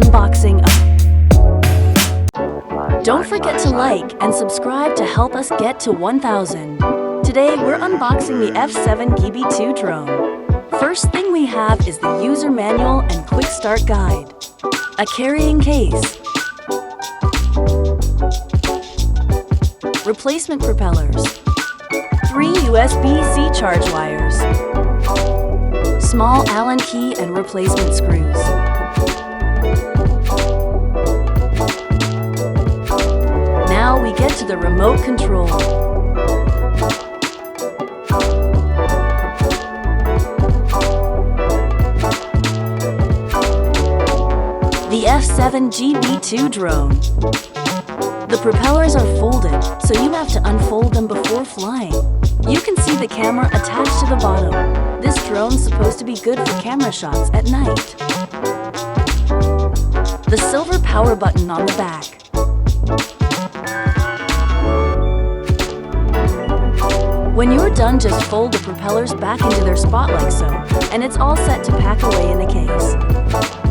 unboxing of... Don't forget to like and subscribe to help us get to 1,000. Today we're unboxing the F7 GB2 drone. First thing we have is the user manual and quick start guide. A carrying case. Replacement propellers. 3 USB-C charge wires. Small Allen key and replacement screws. Now we get to the remote control. The F7 GB2 drone. The propellers are folded, so you have to unfold them before flying. You can see the camera attached to the bottom. This drone's supposed to be good for camera shots at night. The silver power button on the back. When you're done, just fold the propellers back into their spot like so, and it's all set to pack away in the case.